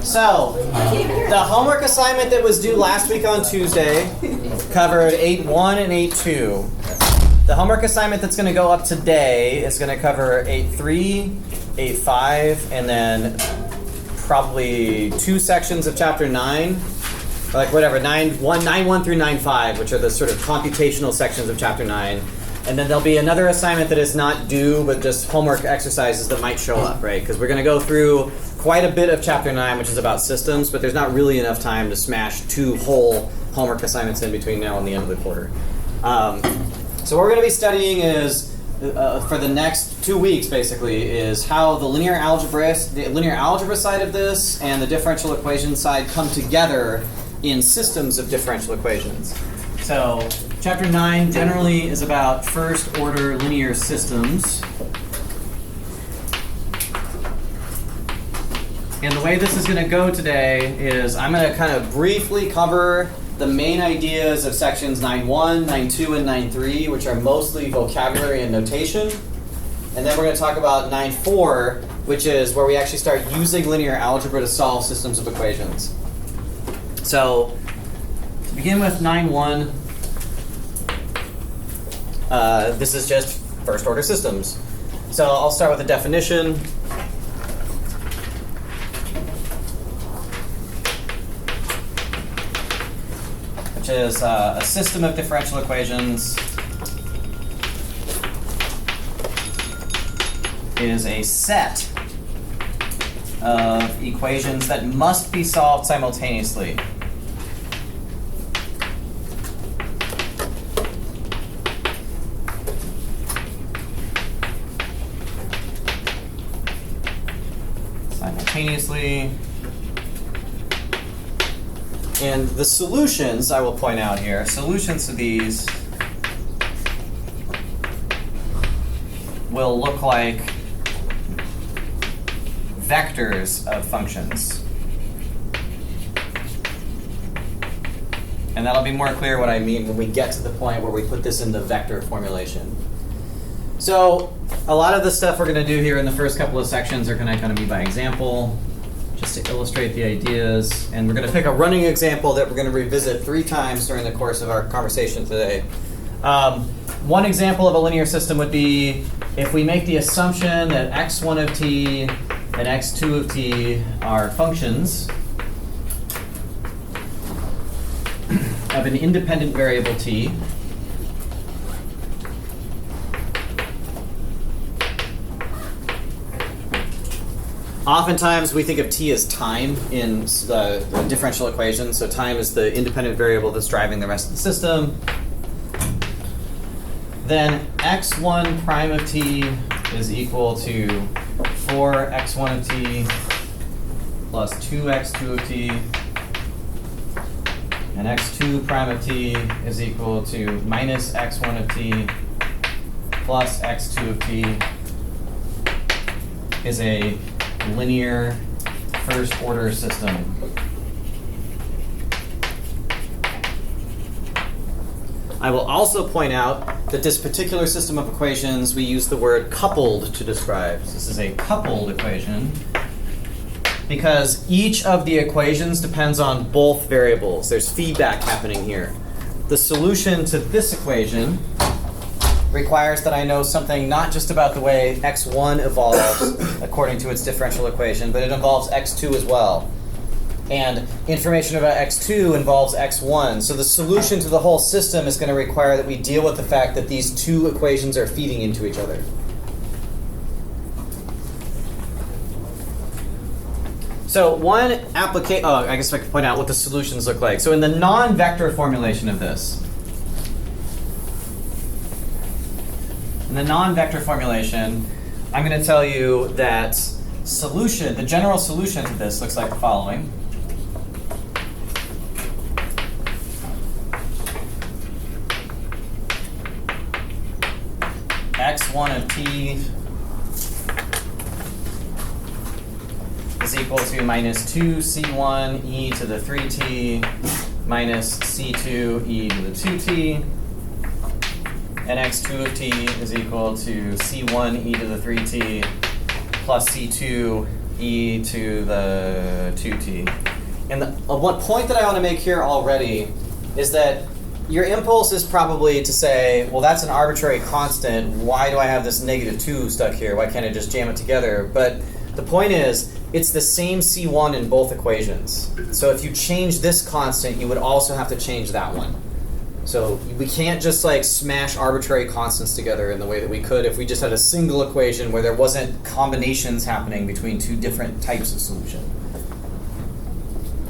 So, the homework assignment that was due last week on Tuesday covered 8.1 and 8.2. The homework assignment that's going to go up today is going to cover 8.3, 8.5, and then probably 2 sections of chapter 9. Like whatever, 9.1 through 9.5, which are the sort of computational sections of chapter 9. And then there'll be another assignment that is not due, but just homework exercises that might show up, right? Because we're going to go through quite a bit of chapter 9, which is about systems, but there's not really enough time to smash 2 whole homework assignments in between now and the end of the quarter. So what we're going to be studying is, for the next 2 weeks, basically, is how the linear algebra side of this and the differential equation side come together in systems of differential equations. So chapter 9 generally is about first order linear systems. And the way this is going to go today is I'm going to kind of briefly cover the main ideas of sections 9.1, 9.2, and 9.3, which are mostly vocabulary and notation. And then we're going to talk about 9.4, which is where we actually start using linear algebra to solve systems of equations. So, to begin with 9.1, this is just first order systems. So I'll start with a definition. Which is a system of differential equations is a set of equations that must be solved simultaneously. And the solutions, I will point out here, solutions to these will look like vectors of functions. And that'll be more clear what I mean when we get to the point where we put this into vector formulation. So a lot of the stuff we're going to do here in the first couple of sections are going to kind of be by example, just to illustrate the ideas. And we're going to pick a running example that we're going to revisit 3 times during the course of our conversation today. One example of a linear system would be if we make the assumption that x1 of t and x2 of t are functions of an independent variable t. Oftentimes we think of t as time in the differential equation, so time is the independent variable that's driving the rest of the system. Then x1 prime of t is equal to 4x1 of t plus 2x2 of t, and x2 prime of t is equal to minus x1 of t plus x2 of t is a linear first order system. I will also point out that this particular system of equations we use the word coupled to describe. This is a coupled equation because each of the equations depends on both variables. There's feedback happening here. The solution to this equation requires that I know something not just about the way x1 evolves according to its differential equation, but it involves x2 as well. And information about x2 involves x1. So the solution to the whole system is going to require that we deal with the fact that these 2 equations are feeding into each other. So one application, I guess I could point out what the solutions look like. So in the non-vector formulation of this, in the non-vector formulation, I'm going to tell you that the general solution to this looks like the following. x1 of t is equal to minus 2c1 e to the 3t minus c2 e to the 2t. And x2 of t is equal to c1 e to the 3t plus c2 e to the 2t. And one point that I want to make here already is that your impulse is probably to say, well, that's an arbitrary constant. Why do I have this -2 stuck here? Why can't I just jam it together? But the point is, it's the same C1 in both equations. So if you change this constant, you would also have to change that one. So we can't just like smash arbitrary constants together in the way that we could if we just had a single equation where there wasn't combinations happening between two different types of solution.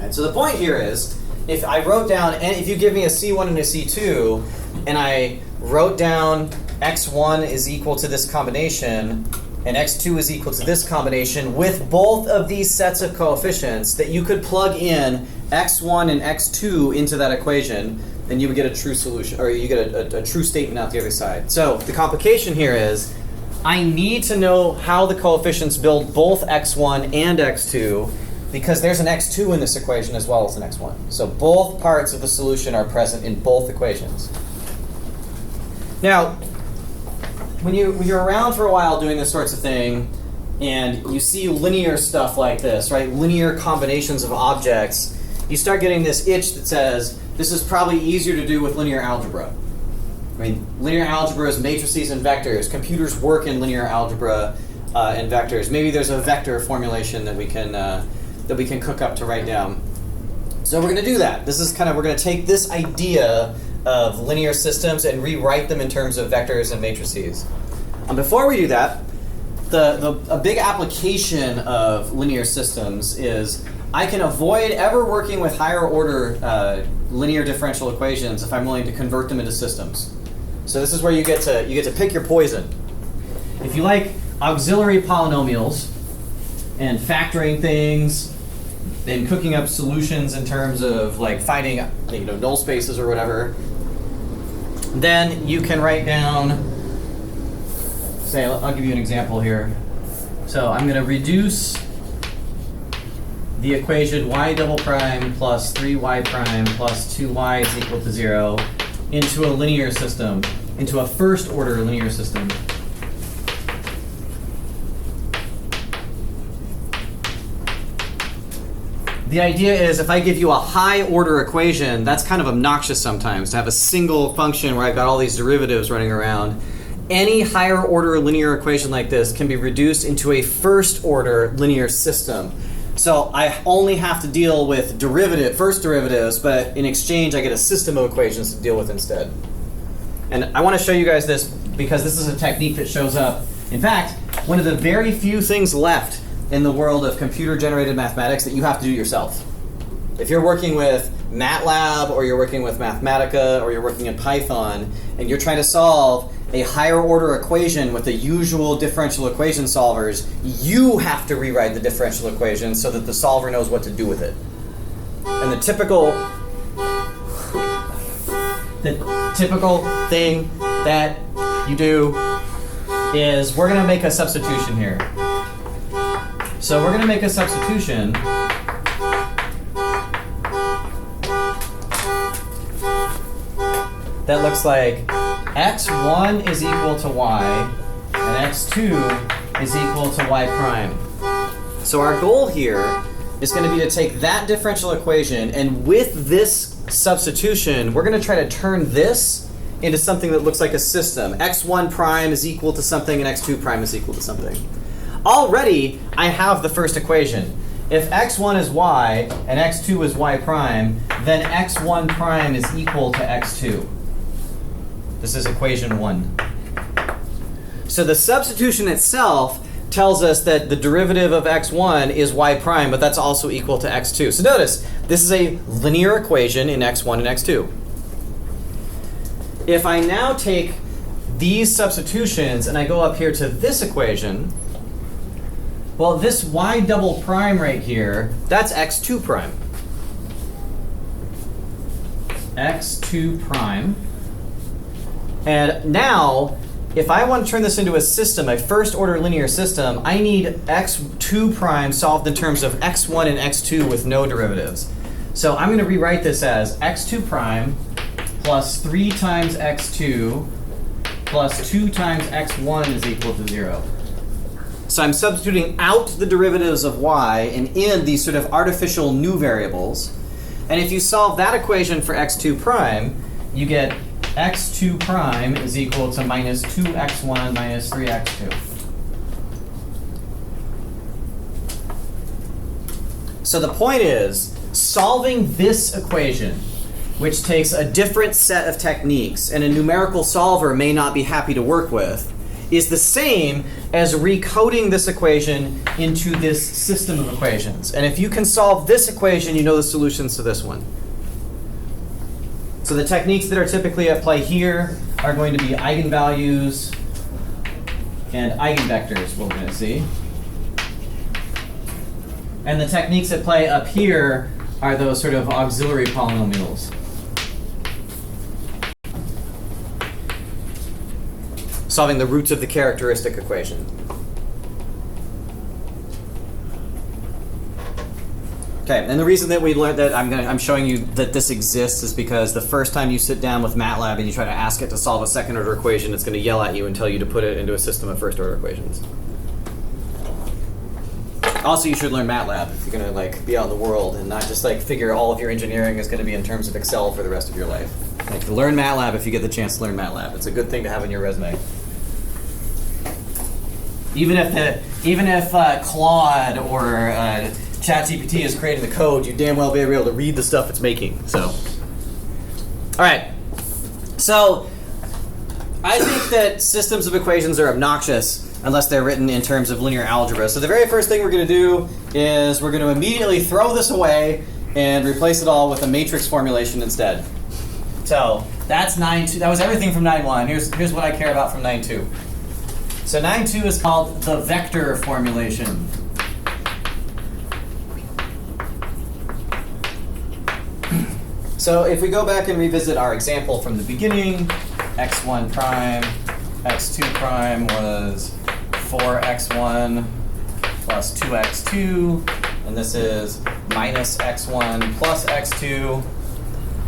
And so the point here is, if I wrote down, and if you give me a C1 and a C2, and I wrote down x1 is equal to this combination, and x2 is equal to this combination with both of these sets of coefficients, that you could plug in x1 and x2 into that equation, then you would get a true solution, or you get a true statement out the other side. So the complication here is, I need to know how the coefficients build both x1 and x2, because there's an x2 in this equation as well as an x1. So both parts of the solution are present in both equations. Now, when you're around for a while doing this sorts of thing, and you see linear stuff like this, right? Linear combinations of objects, you start getting this itch that says, this is probably easier to do with linear algebra. I mean, linear algebra is matrices and vectors. Computers work in linear algebra and vectors. Maybe there's a vector formulation that we can cook up to write down. So we're going to do that. This is we're going to take this idea of linear systems and rewrite them in terms of vectors and matrices. Before we do that, a big application of linear systems is I can avoid ever working with higher order linear differential equations if I'm willing to convert them into systems. So this is where you get to pick your poison. If you like auxiliary polynomials and factoring things and cooking up solutions in terms of like finding null spaces or whatever, then you can write down, say, I'll give you an example here. So I'm going to reduce the equation y double prime plus 3y prime plus 2y is equal to 0 into a linear system, into a first order linear system. The idea is, if I give you a high order equation, that's kind of obnoxious sometimes to have a single function where I've got all these derivatives running around. Any higher order linear equation like this can be reduced into a first order linear system. So I only have to deal with first derivatives, but in exchange I get a system of equations to deal with instead. And I want to show you guys this because this is a technique that shows up. In fact, one of the very few things left in the world of computer-generated mathematics that you have to do yourself. If you're working with MATLAB, or you're working with Mathematica, or you're working in Python, and you're trying to solve a higher order equation with the usual differential equation solvers, you have to rewrite the differential equation so that the solver knows what to do with it. And the typical thing that you do is, we're going to make a substitution here. So we're going to make a substitution that looks like x1 is equal to y and x2 is equal to y prime. So our goal here is going to be to take that differential equation, and with this substitution, we're going to try to turn this into something that looks like a system. x1 prime is equal to something and x2 prime is equal to something. Already, I have the first equation. If x1 is y and x2 is y prime, then x1 prime is equal to x2. This is equation 1. So the substitution itself tells us that the derivative of x1 is y prime, but that's also equal to x2. So notice, this is a linear equation in x1 and x2. If I now take these substitutions and I go up here to this equation, well, this y double prime right here, that's x2 prime. x2 prime. And now, if I want to turn this into a system, a first order linear system, I need x2 prime solved in terms of x1 and x2 with no derivatives. So I'm going to rewrite this as x2 prime plus 3 times x2 plus 2 times x1 is equal to 0. So I'm substituting out the derivatives of y and in these sort of artificial new variables. And if you solve that equation for x2 prime, you get x2 prime is equal to minus 2x1 minus 3x2. So the point is, solving this equation, which takes a different set of techniques and a numerical solver may not be happy to work with, is the same as recoding this equation into this system of equations. And if you can solve this equation, you know the solutions to this one. So the techniques that are typically at play here are going to be eigenvalues and eigenvectors, what we're going to see. And the techniques at play up here are those sort of auxiliary polynomials. Solving the roots of the characteristic equation. Okay, and the reason that we learned that I'm showing you that this exists is because the first time you sit down with MATLAB and you try to ask it to solve a second order equation, it's going to yell at you and tell you to put it into a system of first order equations. Also, you should learn MATLAB if you're going to like be out in the world and not just like figure all of your engineering is going to be in terms of Excel for the rest of your life. Like, learn MATLAB if you get the chance to learn MATLAB. It's a good thing to have in your resume. Even if Claude or ChatGPT is creating the code, you damn well be able to read the stuff it's making. So, all right. So, I think that systems of equations are obnoxious unless they're written in terms of linear algebra. So the very first thing we're going to do is we're going to immediately throw this away and replace it all with a matrix formulation instead. So that's 9.2. That was everything from 9.1. Here's what I care about from 9.2. So 9.2 is called the vector formulation. So if we go back and revisit our example from the beginning, x1 prime, x2 prime was 4x1 plus 2x2, and this is minus x1 plus x2.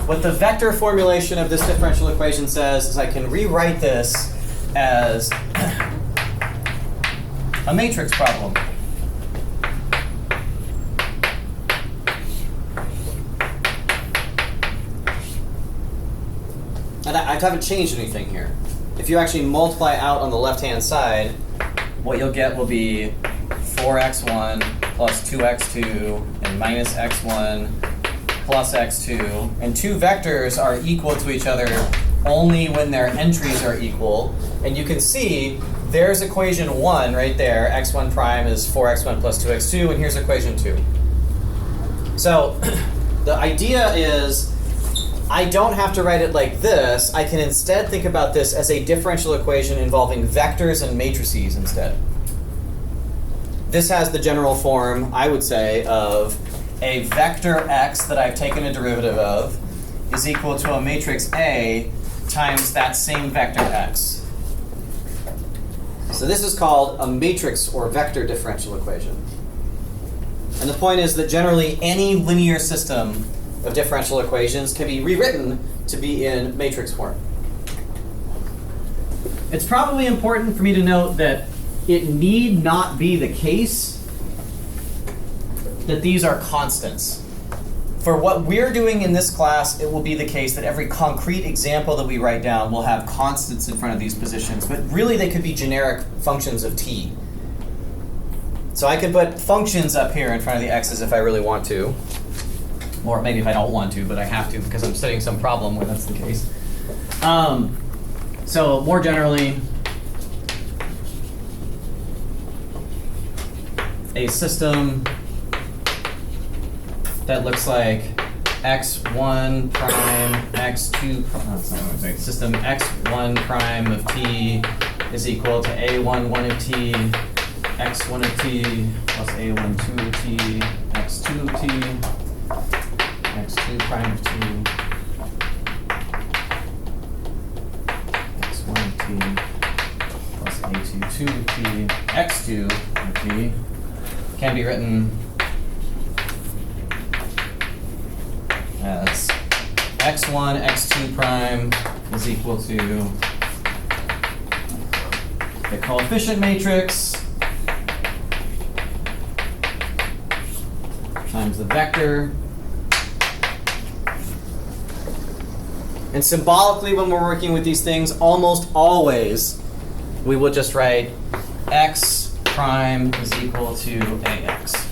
What the vector formulation of this differential equation says is I can rewrite this as a matrix problem. And I haven't changed anything here. If you actually multiply out on the left-hand side, what you'll get will be 4x1 plus 2x2 and minus x1 plus x2. And two vectors are equal to each other only when their entries are equal. And you can see there's equation 1 right there. x1 prime is 4x1 plus 2x2, and here's equation 2. So the idea is I don't have to write it like this. I can instead think about this as a differential equation involving vectors and matrices instead. This has the general form, I would say, of a vector x that I've taken a derivative of is equal to a matrix A times that same vector x. So this is called a matrix or vector differential equation. And the point is that generally any linear system of differential equations can be rewritten to be in matrix form. It's probably important for me to note that it need not be the case that these are constants. For what we're doing in this class, it will be the case that every concrete example that we write down will have constants in front of these positions, but really they could be generic functions of t. So I can put functions up here in front of the x's if I really want to. Or maybe if I don't want to, but I have to because I'm studying some problem where that's the case. So more generally, a system that looks like x1 prime, x2 prime, no, that's not what I'm saying. System x1 prime of t is equal to a1 1 of t, x1 of t plus a1 2 of t, x2 of t, x2 prime of t, x1 of t plus a2 2 of t, x2 of t can be written as x1 x2 prime is equal to the coefficient matrix times the vector. And symbolically, when we're working with these things, almost always we will just write x prime is equal to ax.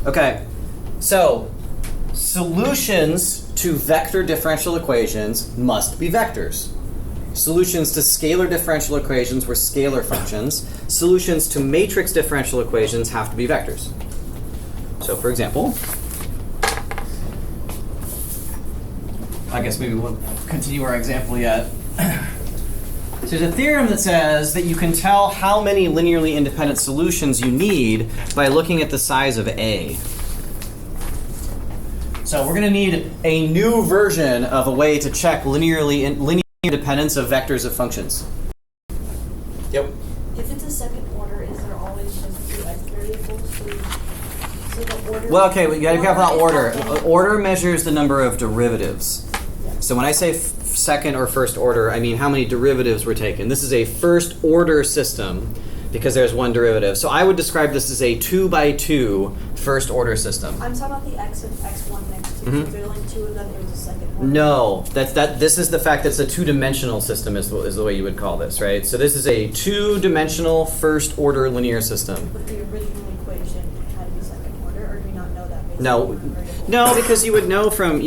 Okay, so solutions to vector differential equations must be vectors. Solutions to scalar differential equations were scalar functions. Solutions to matrix differential equations have to be vectors. So for example, I guess maybe we'll continue our example yet. So there's a theorem that says that you can tell how many linearly independent solutions you need by looking at the size of A. So we're going to need a new version of a way to check linear independence of vectors of functions. Yep. If it's a second order, is there always just two x variables? So the order. Well, okay, we got to be careful about order. Order measures the number of derivatives. Yeah. So when I say second or first order, I mean how many derivatives were taken. This is a first order system because there's one derivative. So I would describe this as a 2x2 first order system. I'm talking about the x and x1 and x2. Mm-hmm. If there's only two of them, it was a second order. No, this is the fact that it's a two-dimensional system is the way you would call this, right? So this is a two-dimensional first order linear system. But the original equation had to be second order, or do you not know that based No, on the variable? no, because you would know from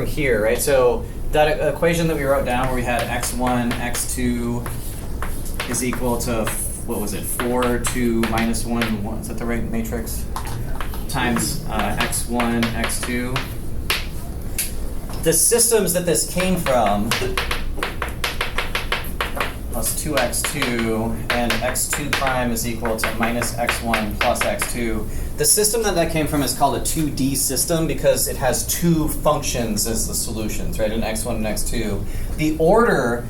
here, right? So that equation that we wrote down where we had x1, x2 is equal to, what was it, 4, 2, minus 1, 1. Is that the right matrix? Times x1, x2. The systems that this came from, plus 2x2, and x2 prime is equal to minus x1 plus x2. The system that came from is called a 2D system because it has two functions as the solutions, right? An x1 and x2. The order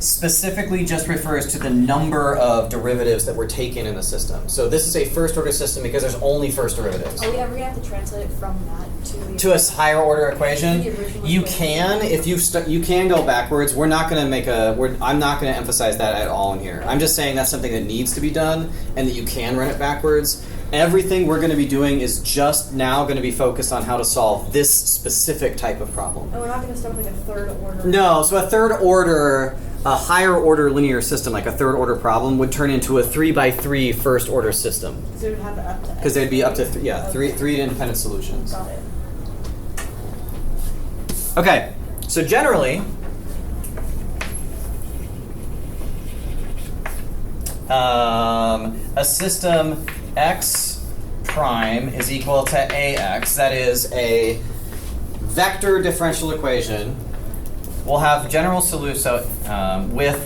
specifically just refers to the number of derivatives that were taken in the system. So this is a first order system because there's only first derivatives. Are we ever going to have to translate it from that to a higher order equation? You can if you can go backwards. We're not going to make I'm not going to emphasize that at all in here. I'm just saying that's something that needs to be done and that you can run it backwards. Everything we're going to be doing is just now going to be focused on how to solve this specific type of problem. And we're not going to start with like a third order. No, so a third order, a higher order linear system, like a third order problem, would turn into a 3x3 first order system. Because it would have up to. Because there'd be up to three independent solutions. Got it. Okay, so generally, a system x prime is equal to ax, that is a vector differential equation, will have general solution, so with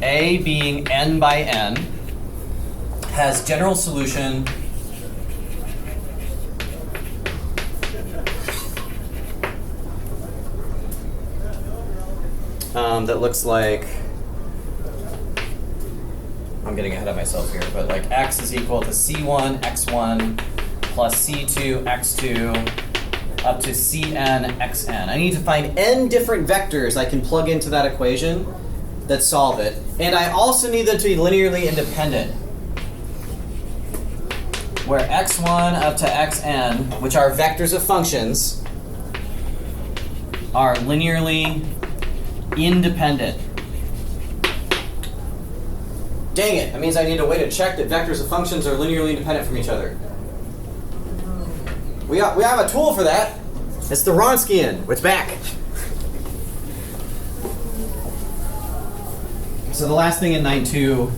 a being n by n, has general solution that looks like, I'm getting ahead of myself here, but like x is equal to c1 x1 plus c2 x2 up to cn xn. I need to find n different vectors I can plug into that equation that solve it. And I also need them to be linearly independent, where x1 up to xn, which are vectors of functions, are linearly independent. Dang it, that means I need a way to check that vectors of functions are linearly independent from each other. We have a tool for that. It's the Ronskian. It's back. So the last thing in 9.2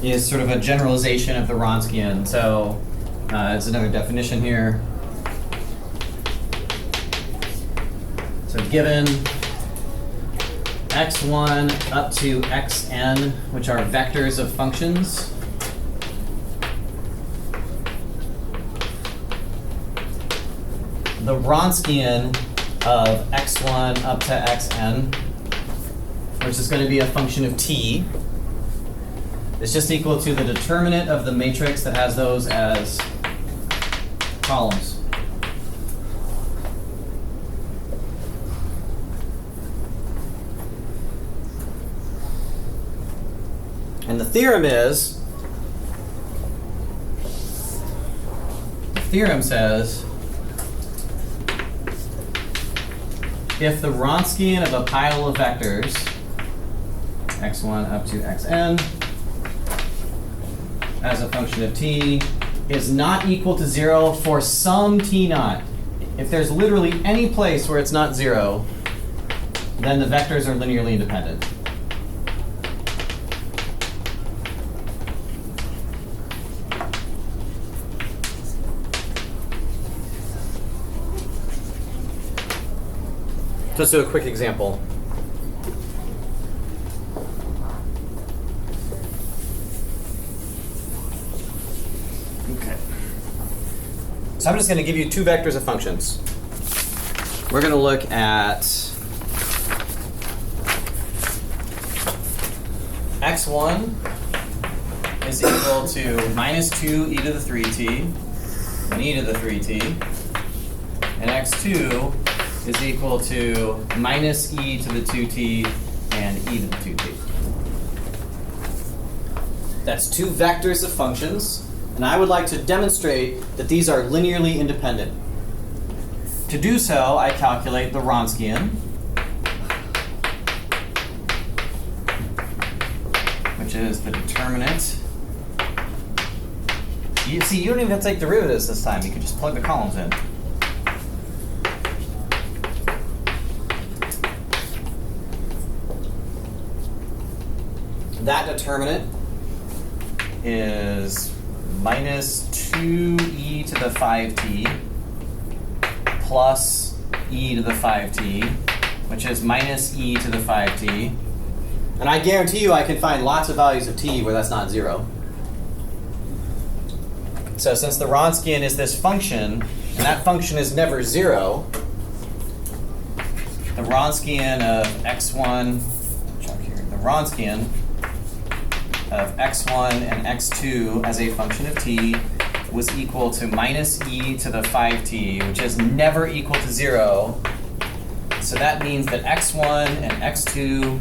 is sort of a generalization of the Ronskian. So it's another definition here. So given x1 up to xn, which are vectors of functions, the Ronskian of x1 up to xn, which is going to be a function of t, is just equal to the determinant of the matrix that has those as columns. And the theorem says, if the Ronskian of a pile of vectors, x1 up to xn, as a function of t, is not equal to 0 for some t naught. If there's literally any place where it's not 0, then the vectors are linearly independent. Let's do a quick example. Okay. So I'm just going to give you two vectors of functions. We're going to look at x1 is equal to minus 2 e to the 3t and e to the 3t, and x2 is equal to minus e to the 2t and e to the 2t. That's two vectors of functions, and I would like to demonstrate that these are linearly independent. To do so, I calculate the Ronskian, which is the determinant. You see, you don't even have to take derivatives this time. You can just plug the columns in. That determinant is minus 2e to the 5t plus e to the 5t, which is minus e to the 5t. And I guarantee you I can find lots of values of t where that's not 0. So since the Ronskian is this function, and that function is never 0, the Ronskian of x1, the Ronskian of x1 and x2 as a function of t was equal to minus e to the 5t, which is never equal to 0. So that means that x1 and x2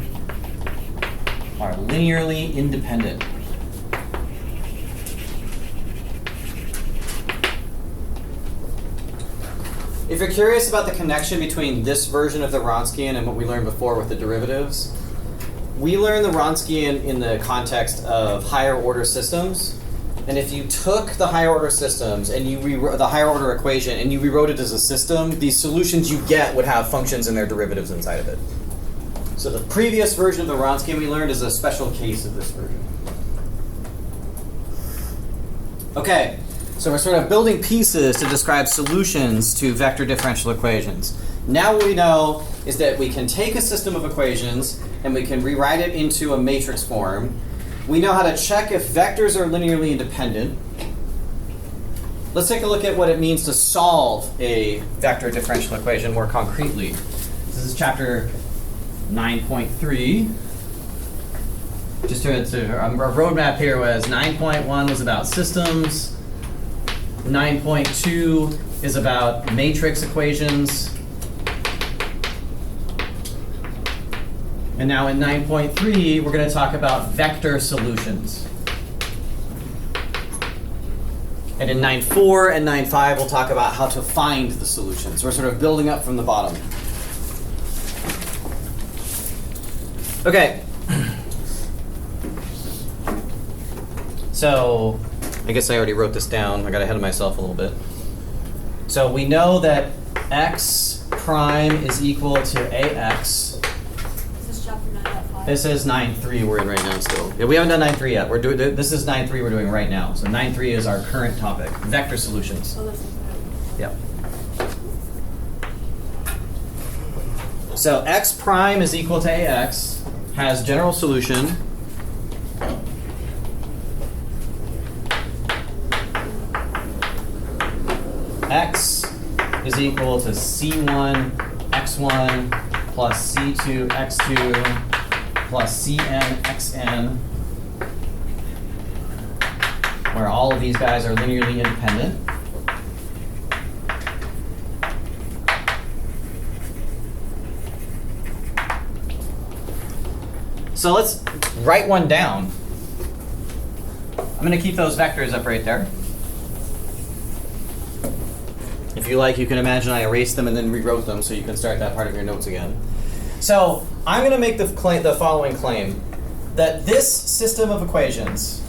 are linearly independent. If you're curious about the connection between this version of the Ronskian and what we learned before with the derivatives, we learned the Ronskian in the context of higher order systems. And if you took the higher order systems and you rewrote the higher order equation and you rewrote it as a system, these solutions you get would have functions and their derivatives inside of it. So the previous version of the Ronskian we learned is a special case of this version. Okay, so we're sort of building pieces to describe solutions to vector differential equations. Now what we know is that we can take a system of equations and we can rewrite it into a matrix form. We know how to check if vectors are linearly independent. Let's take a look at what it means to solve a vector differential equation more concretely. This is chapter 9.3. Just our roadmap here was 9.1 was about systems. 9.2 is about matrix equations. And now in 9.3, we're going to talk about vector solutions. And in 9.4 and 9.5, we'll talk about how to find the solutions. We're sort of building up from the bottom. Okay. So, I guess I already wrote this down. I got ahead of myself a little bit. So we know that x prime is equal to ax. This is 9.3 we're in right now still. Yeah, we haven't done 9.3 yet. We're doing this is 9.3 we're doing right now. So 9.3 is our current topic, vector solutions. Yep. So x prime is equal to ax has general solution x is equal to c1 x1 plus c2 x2 plus cn xn, where all of these guys are linearly independent. So let's write one down. I'm going to keep those vectors up right there. If you like, you can imagine I erased them and then rewrote them so you can start that part of your notes again. So I'm going to make the following claim, that this system of equations,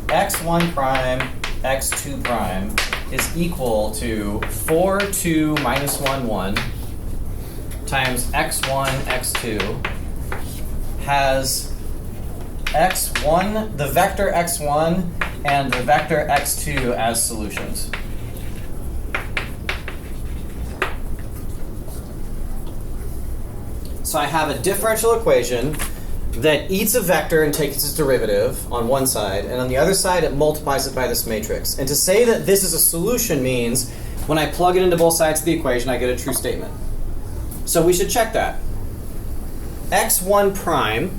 x1 prime, x2 prime, is equal to 4, 2, minus 1, 1 times x1, x2 has x1, the vector x1 and the vector x2 as solutions. So I have a differential equation that eats a vector and takes its derivative on one side, and on the other side it multiplies it by this matrix. And to say that this is a solution means when I plug it into both sides of the equation, I get a true statement. So we should check that. x1 prime,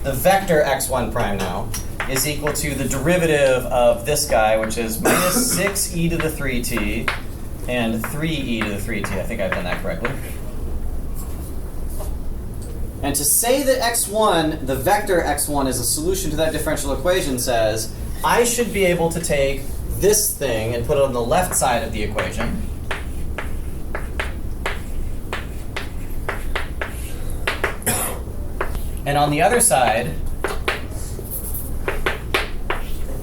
the vector x1 prime now, is equal to the derivative of this guy, which is minus 6e to the 3t and 3e to the 3t. I think I've done that correctly. And to say that x1, the vector x1, is a solution to that differential equation says I should be able to take this thing and put it on the left side of the equation. And on the other side,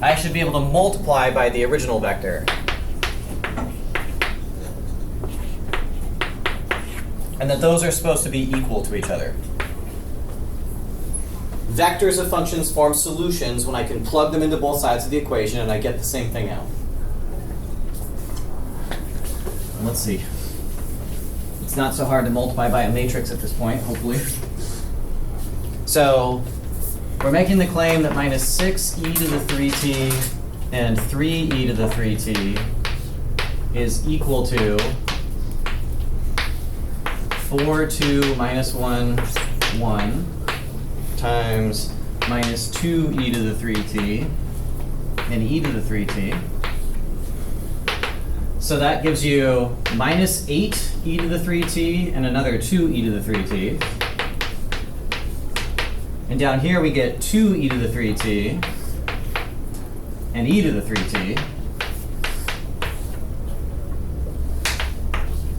I should be able to multiply by the original vector. And that those are supposed to be equal to each other. Vectors of functions form solutions when I can plug them into both sides of the equation and I get the same thing out. Let's see. It's not so hard to multiply by a matrix at this point, hopefully. So we're making the claim that minus 6e to the 3t and 3e to the 3t is equal to 4, 2, minus 1, 1 times minus 2e to the 3t and e to the 3t. So that gives you minus 8e to the 3t and another 2e to the 3t. And down here we get 2e to the 3t and e to the 3t,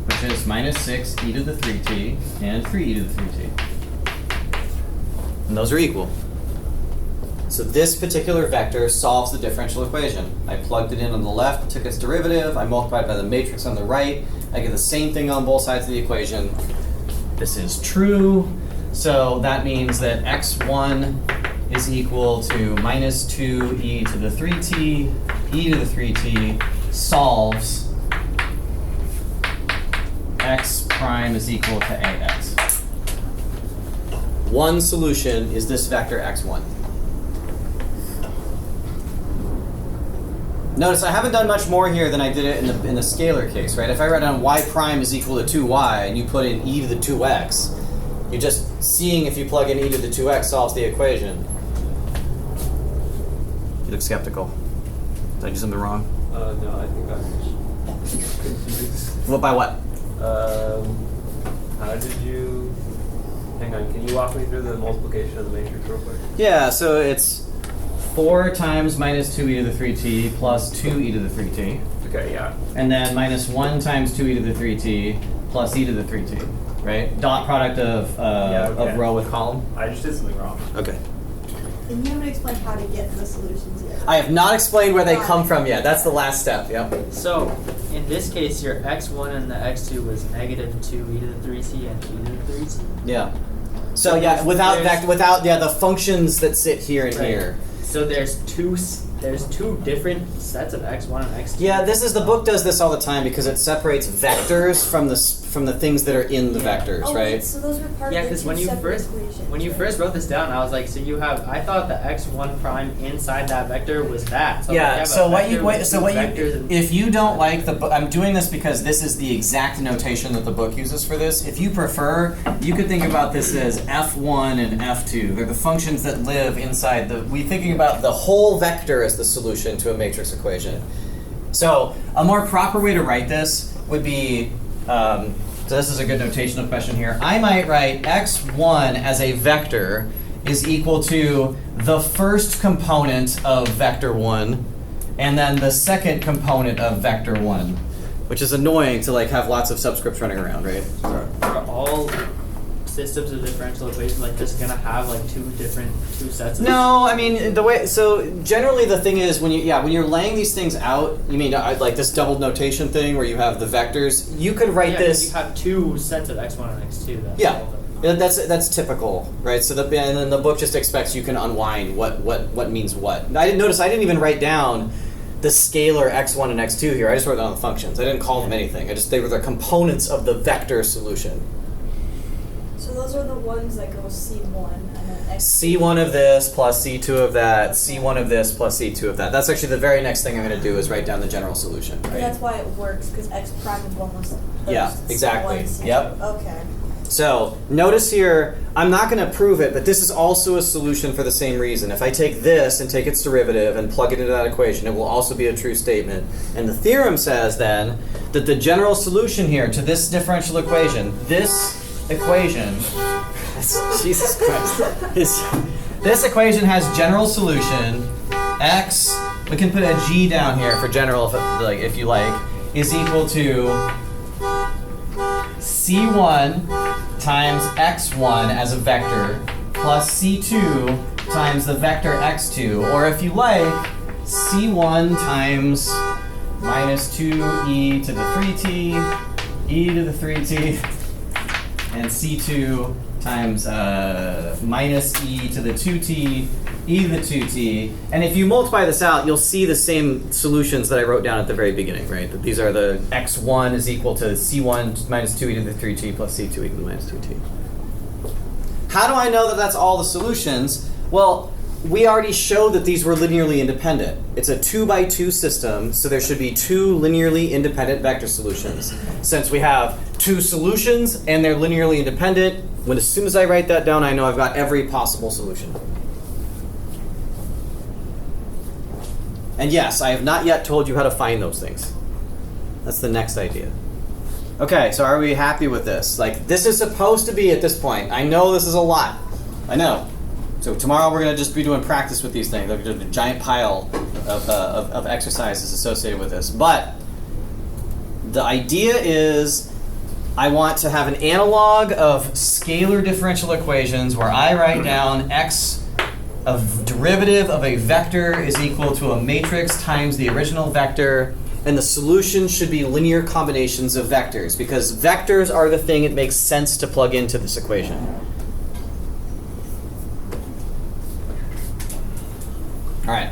which is minus 6e to the 3t and 3e to the 3t. And those are equal. So this particular vector solves the differential equation. I plugged it in on the left, took its derivative, I multiplied by the matrix on the right, I get the same thing on both sides of the equation. This is true. So that means that x1 is equal to minus 2e to the 3t, e to the 3t solves x prime is equal to ax. One solution is this vector x1. Notice I haven't done much more here than I did it in the scalar case, right? If I write down y prime is equal to 2y and you put in e to the 2x, you're just seeing if you plug in e to the 2x solves the equation. You look skeptical. Did I do something wrong? No, I think I'm confused. What by what? How did you... Hang on, can you walk me through the multiplication of the matrix real quick? Yeah, so it's 4 times minus 2e to the 3t plus 2e to the 3t. Okay, yeah. And then minus 1 times 2e to the 3t plus e to the 3t, right? Dot product of row with column. I just did something wrong. Okay. And you haven't explained how to get the solutions yet. I have not explained where they come from yet. That's the last step, yep. So, in this case, your x1 and the x2 was negative 2e to the 3t and e to the 3t. Yeah. So yeah, without the functions that sit here and here. So there's two different sets of x1 and x2. Yeah, the book does this all the time because it separates vectors from the things that are in the vectors, Oh, right? wait, so those were part Yeah, of the because two when you separate first equations, right? wrote this down, I was like, so you have. I thought the x1 prime inside that vector was that. So Yeah. vectors and If you don't like the book, I'm doing this because this is the exact notation that the book uses for this. If you prefer, you could think about this as f1 and f2. They're the functions that live inside we're thinking about the whole vector as the solution to a matrix equation. So a more proper way to write this would be. So this is a good notational question here. I might write x1 as a vector is equal to the first component of vector 1 and then the second component of vector 1, which is annoying to like have lots of subscripts running around, right? Are all systems of differential equations like just gonna have like two sets of No, I mean the way. So generally, the thing is when you're laying these things out, you mean like this double notation thing where you have the vectors. You could write this. You have two sets of x1 and x2. That's Yeah, all that- that's typical, right? So and then the book just expects you can unwind what means what. I didn't even write down the scalar x1 and x2 here. I just wrote down the functions. I didn't call them anything. They were the components of the vector solution. So those are the ones that go C1 and then X. C1 of this plus C2 of that, C1 of this plus C2 of that. That's actually the very next thing I'm going to do is write down the general solution. Right? And that's why it works, because X prime is one was Yeah, exactly. C1, C2. Yep. Okay. So notice here, I'm not going to prove it, but this is also a solution for the same reason. If I take this and take its derivative and plug it into that equation, it will also be a true statement. And the theorem says then that the general solution here to this differential equation, this equation, Jesus Christ, this equation has general solution, x, we can put a g down here for general if you like, is equal to c1 times x1 as a vector plus c2 times the vector x2, or if you like, c1 times minus 2e to the 3t, e to the 3t, and c2 times minus e to the 2t, e to the 2t. And if you multiply this out, you'll see the same solutions that I wrote down at the very beginning, right? That these are the x1 is equal to c1 minus 2e to the 3t plus c2 e to the minus 2t. How do I know that that's all the solutions? Well, we already showed that these were linearly independent. It's a 2x2 system, so there should be two linearly independent vector solutions. Since we have two solutions and they're linearly independent, as soon as I write that down, I know I've got every possible solution. And yes, I have not yet told you how to find those things. That's the next idea. Okay, so are we happy with this? Like, this is supposed to be at this point. I know this is a lot. I know. So tomorrow we're going to just be doing practice with these things. There's a giant pile of exercises associated with this. But the idea is I want to have an analog of scalar differential equations where I write down x of derivative of a vector is equal to a matrix times the original vector, and the solution should be linear combinations of vectors, because vectors are the thing it makes sense to plug into this equation. All right.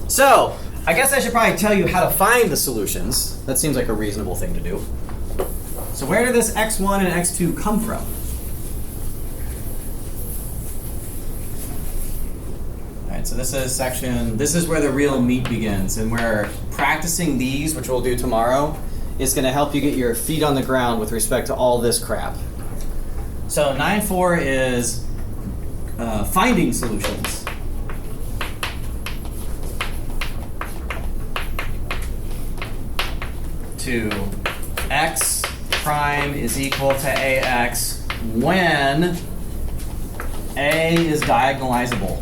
So, I guess I should probably tell you how to find the solutions. That seems like a reasonable thing to do. So where did this x1 and x2 come from? All right, so this is where the real meat begins, and where practicing these, which we'll do tomorrow, is going to help you get your feet on the ground with respect to all this crap. So 9.4 is finding solutions. To x prime is equal to ax when a is diagonalizable.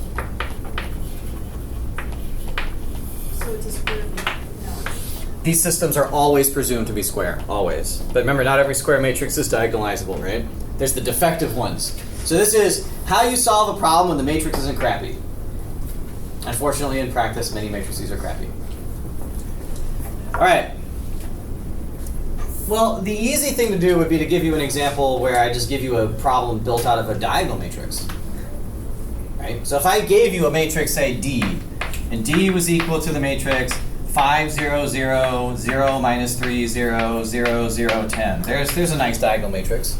So it's a square root. No. These systems are always presumed to be square, always. But remember, not every square matrix is diagonalizable, right? There's the defective ones. So this is how you solve a problem when the matrix isn't crappy. Unfortunately, in practice, many matrices are crappy. All right. Well, the easy thing to do would be to give you an example where I just give you a problem built out of a diagonal matrix. Right? So if I gave you a matrix, say D, and D was equal to the matrix 5, 0, 0, 0, minus 3, 0, 0, 0, 10. There's a nice diagonal matrix.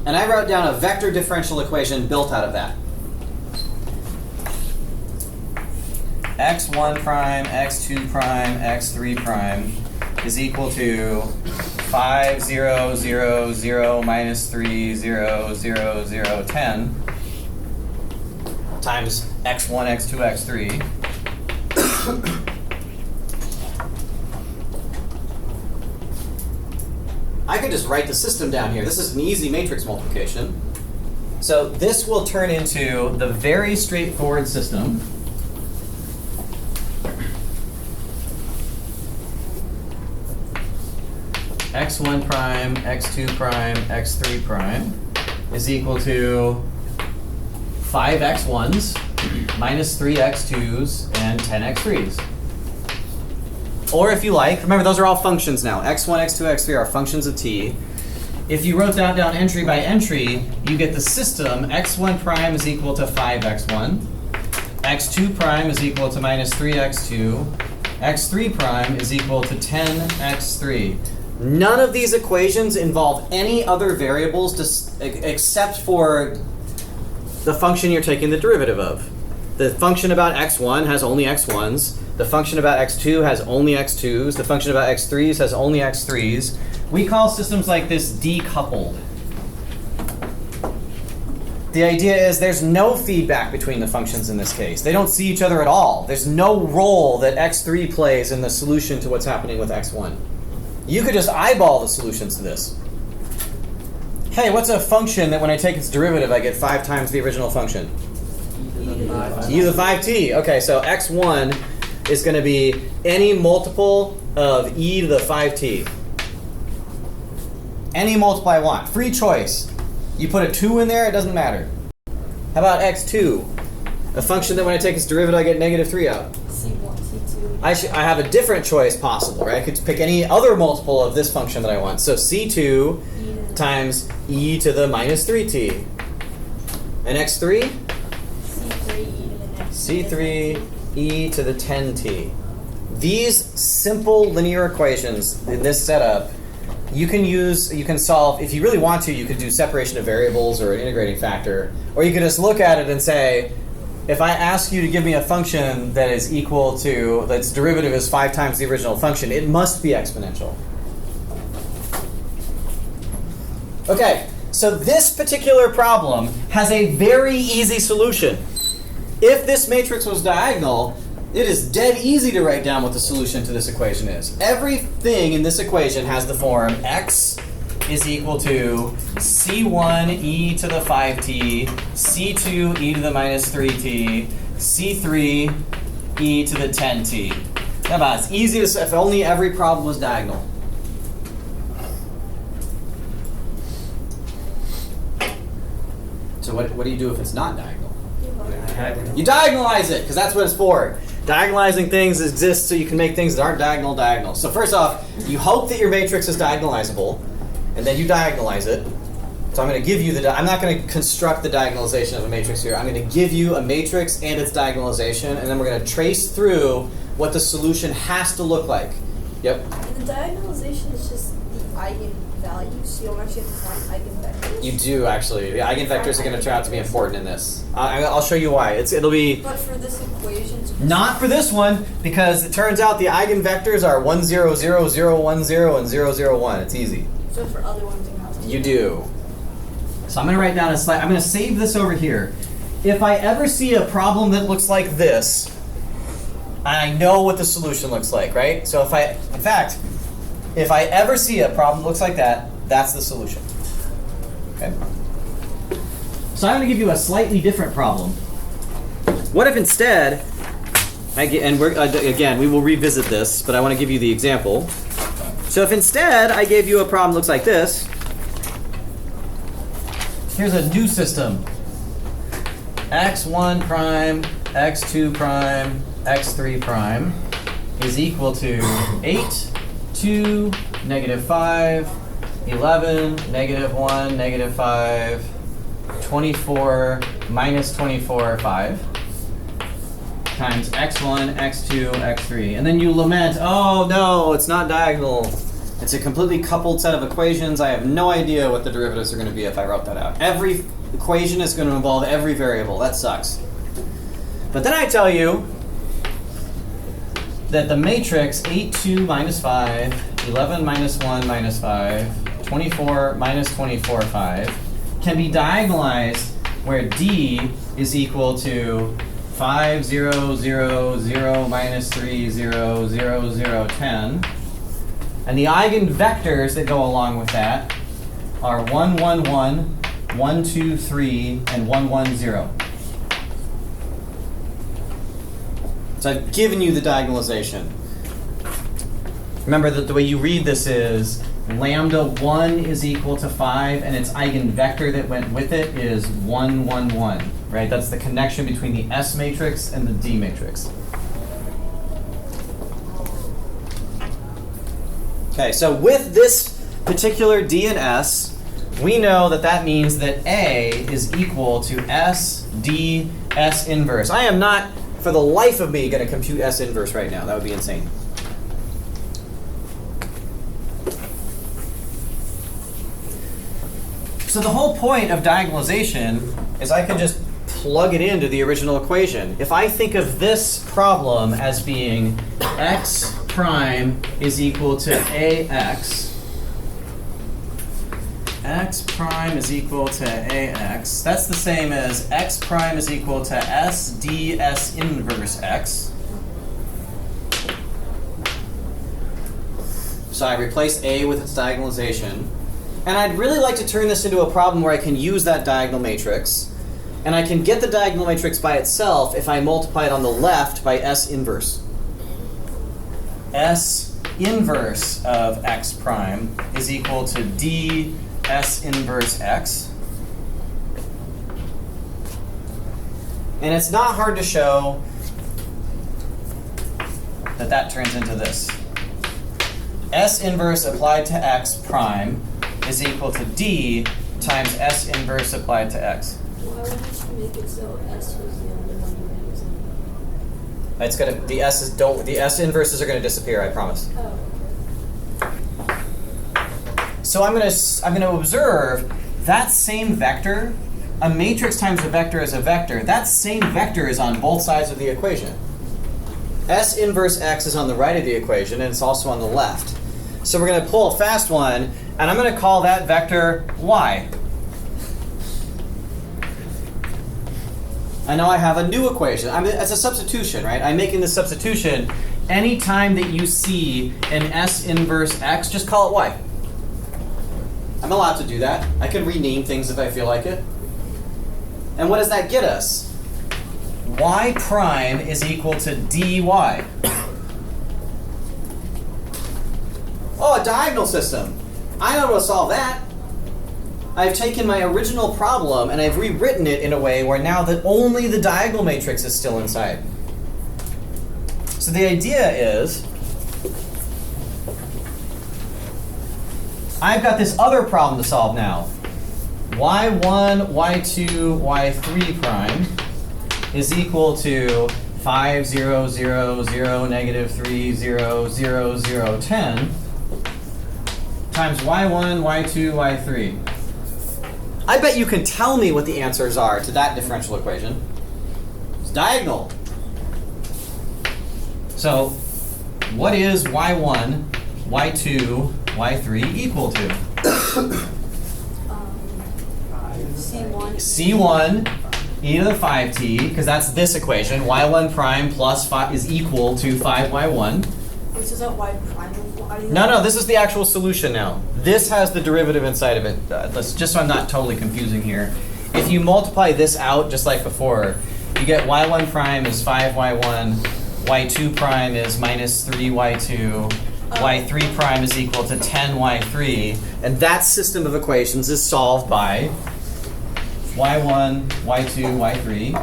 And I wrote down a vector differential equation built out of that. x1 prime, x2 prime, x3 prime is equal to 5, 0, 0, 0, minus 3, 0, 0, 0, 10 times x1, x2, x3. I could just write the system down here. This is an easy matrix multiplication. So this will turn into the very straightforward system x1 prime, x2 prime, x3 prime is equal to 5x1s minus 3x2s and 10x3s. Or if you like, remember those are all functions now. x1, x2, x3 are functions of t. If you wrote that down entry by entry, you get the system x1 prime is equal to 5x1, x2 prime is equal to minus 3x2, x3 prime is equal to 10x3. None of these equations involve any other variables except for the function you're taking the derivative of. The function about x1 has only x1s. The function about x2 has only x2s. The function about x3s has only x3s. We call systems like this decoupled. The idea is there's no feedback between the functions in this case. They don't see each other at all. There's no role that x3 plays in the solution to what's happening with x1. You could just eyeball the solutions to this. Hey, what's a function that when I take its derivative I get 5 times the original function? e to the 5t. Okay, so x1 is going to be any multiple of e to the 5t. Any multiple I want. Free choice. You put a 2 in there, it doesn't matter. How about x2? A function that when I take its derivative I get negative 3 out. C1, C2. I have a different choice possible, right? I could pick any other multiple of this function that I want. So c2 times e to the minus 3t. And x3? C3 e to the 10t. These simple linear equations in this setup, you can solve, if you really want to, you could do separation of variables or an integrating factor, or you could just look at it and say, if I ask you to give me a function that is equal to, that's derivative is 5 times the original function, it must be exponential. Okay, so this particular problem has a very easy solution. If this matrix was diagonal, it is dead easy to write down what the solution to this equation is. Everything in this equation has the form x is equal to c1 e to the 5t, c2 e to the minus 3t, c3 e to the 10t. How about it's easy to say if only every problem was diagonal. So what do you do if it's not diagonal? You diagonalize it, because that's what it's for. Diagonalizing things exists so you can make things that aren't diagonal. So first off, you hope that your matrix is diagonalizable, and then you diagonalize it. So I'm going to give you I'm not going to construct the diagonalization of a matrix here. I'm going to give you a matrix and its diagonalization, and then we're going to trace through what the solution has to look like. Yep? And the diagonalization is just the eigenvalues, so you don't actually have to find eigenvectors. You do, actually. The eigenvectors are going to turn out to be important in this. I'll show you why. It'll be... But for this equation... Not for this one, because it turns out the eigenvectors are 1, 0, 0, 0, 1, 0, and 0, 0, 1. It's easy. So for other ones you have to... You do. So I'm going to write down a slide. I'm going to save this over here. If I ever see a problem that looks like this, I know what the solution looks like, right? So if I ever see a problem that looks like that, that's the solution. Okay. So I'm going to give you a slightly different problem. What if instead, again, we will revisit this, but I want to give you the example. So if instead I gave you a problem that looks like this, here's a new system. x1 prime, x2 prime, x3 prime is equal to 8, 2, negative 5, 11, negative 1, negative 5, 24, minus 24, 5, times x1, x2, x3. And then you lament, oh no, it's not diagonal. It's a completely coupled set of equations. I have no idea what the derivatives are going to be if I wrote that out. Every equation is going to involve every variable. That sucks. But then I tell you that the matrix 8, 2, minus 5, 11, minus 1, minus 5, 24, minus 24, 5 can be diagonalized where D is equal to 5, 0, 0, 0, minus 3, 0, 0, 0, 10. And the eigenvectors that go along with that are 1, 1, 1, 1, 2, 3, and 1, 1, 0. So I've given you the diagonalization. Remember that the way you read this is lambda 1 is equal to 5, and its eigenvector that went with it is 1, 1, 1. Right? That's the connection between the S matrix and the D matrix. Okay, so with this particular D and S, we know that that means that A is equal to S, D, S inverse. I am not, for the life of me, going to compute S inverse right now. That would be insane. So the whole point of diagonalization is I can just plug it into the original equation. If I think of this problem as being x prime is equal to ax, x prime is equal to ax, that's the same as x prime is equal to s d s inverse x. So I replace A with its diagonalization. And I'd really like to turn this into a problem where I can use that diagonal matrix. And I can get the diagonal matrix by itself if I multiply it on the left by S inverse. S inverse of x prime is equal to d S inverse x. And it's not hard to show that that turns into this. S inverse applied to x prime is equal to d times S inverse applied to x. Why would you make it so S was the only one you were using? It's gonna the S inverses are gonna disappear, I promise. Oh. So I'm gonna observe that same vector, a matrix times a vector is a vector. That same vector is on both sides of the equation. S inverse x is on the right of the equation, and it's also on the left. So we're gonna pull a fast one, and I'm gonna call that vector y. I know I have a new equation. It's a substitution, right? I'm making the substitution. Anytime that you see an S inverse x, just call it y. I'm allowed to do that. I can rename things if I feel like it. And what does that get us? Y prime is equal to dy. Oh, a diagonal system. I know how to solve that. I've taken my original problem and I've rewritten it in a way where now that only the diagonal matrix is still inside. So the idea is, I've got this other problem to solve now. y1, y2, y3 prime is equal to 5, 0, 0, 0, negative 3, 0, 0, 0, 10 times y1, y2, y3. I bet you can tell me what the answers are to that differential equation. It's diagonal. So what is y1, y2, y3 equal to? C1. C1 e to the 5t, because that's this equation. y1 prime plus 5 is equal to 5y1. Which is that y prime of y? No, this is the actual solution now. This has the derivative inside of it. Just so I'm not totally confusing here. If you multiply this out just like before, you get y1 prime is 5y1, y2 prime is minus 3y2, y3 prime is equal to 10y3, and that system of equations is solved by y1, y2, y3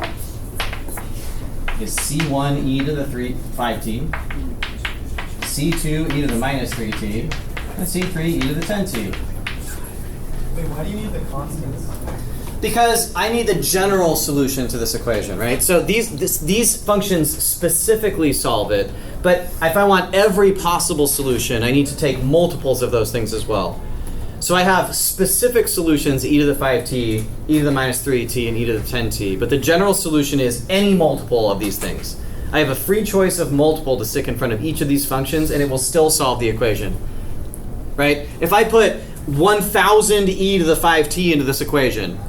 is c1 e to the 5t, c2 e to the minus 3t, and c3 e to the 10t. Wait, why do you need the constants? Because I need the general solution to this equation, right? So these functions specifically solve it, but if I want every possible solution, I need to take multiples of those things as well. So I have specific solutions, e to the 5t, e to the minus 3t, and e to the 10t, but the general solution is any multiple of these things. I have a free choice of multiple to stick in front of each of these functions, and it will still solve the equation, right? If I put 1000 e to the 5t into this equation,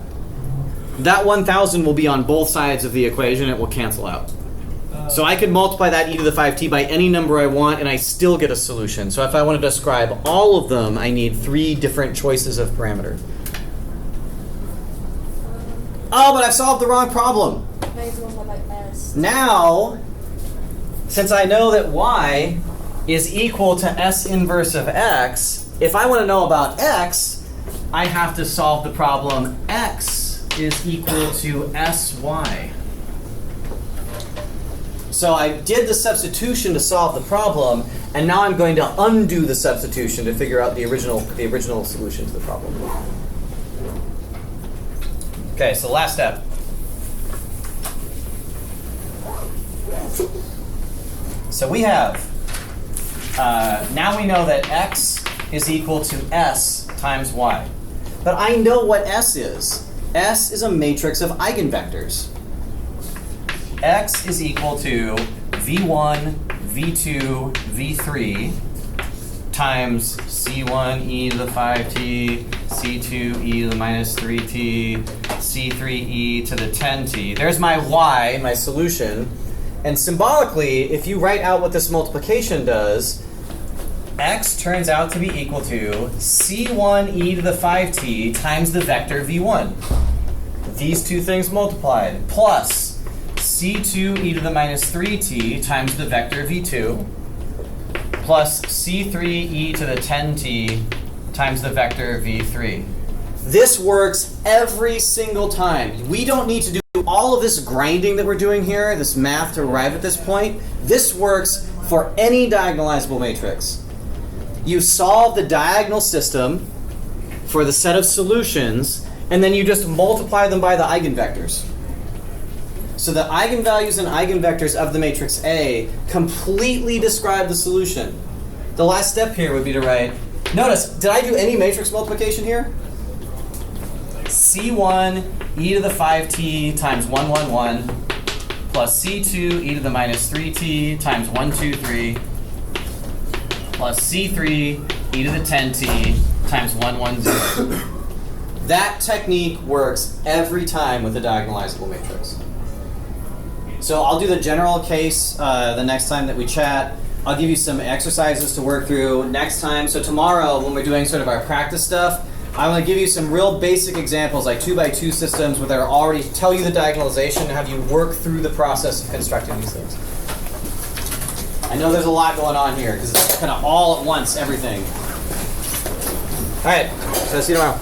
that 1000 will be on both sides of the equation, it will cancel out. So I can multiply that e to the 5t by any number I want, and I still get a solution. So if I want to describe all of them, I need 3 different choices of parameter. Oh, but I've solved the wrong problem. Now you have to multiply by S. Now, since I know that y is equal to S inverse of x, if I want to know about x, I have to solve the problem x is equal to sy. So I did the substitution to solve the problem, and now I'm going to undo the substitution to figure out the original solution to the problem. Okay, so last step. So we have, now we know that x is equal to s times y. But I know what s is. S is a matrix of eigenvectors. X is equal to v1, v2, v3 times c1 e to the 5t, c2 e to the minus 3t, c3 e to the 10t. There's my y, my solution. And symbolically, if you write out what this multiplication does, x turns out to be equal to c1 e to the 5t times the vector v1. These two things multiplied, plus c2 e to the minus 3t times the vector v2, plus c3 e to the 10t times the vector v3. This works every single time. We don't need to do all of this grinding that we're doing here, this math to arrive at this point. This works for any diagonalizable matrix. You solve the diagonal system for the set of solutions, and then you just multiply them by the eigenvectors. So the eigenvalues and eigenvectors of the matrix A completely describe the solution. The last step here would be to write, notice, did I do any matrix multiplication here? C1 e to the 5t times 1, 1, 1 plus C2 e to the minus 3t times 1, 2, 3 plus C3 e to the 10t times 1, 1, 0. That technique works every time with a diagonalizable matrix. So I'll do the general case the next time that we chat. I'll give you some exercises to work through next time. So tomorrow, when we're doing sort of our practice stuff, I want to give you some real basic examples, like 2x2 systems, where they'll already tell you the diagonalization and have you work through the process of constructing these things. I know there's a lot going on here, because it's kind of all at once, everything. All right, so see you tomorrow.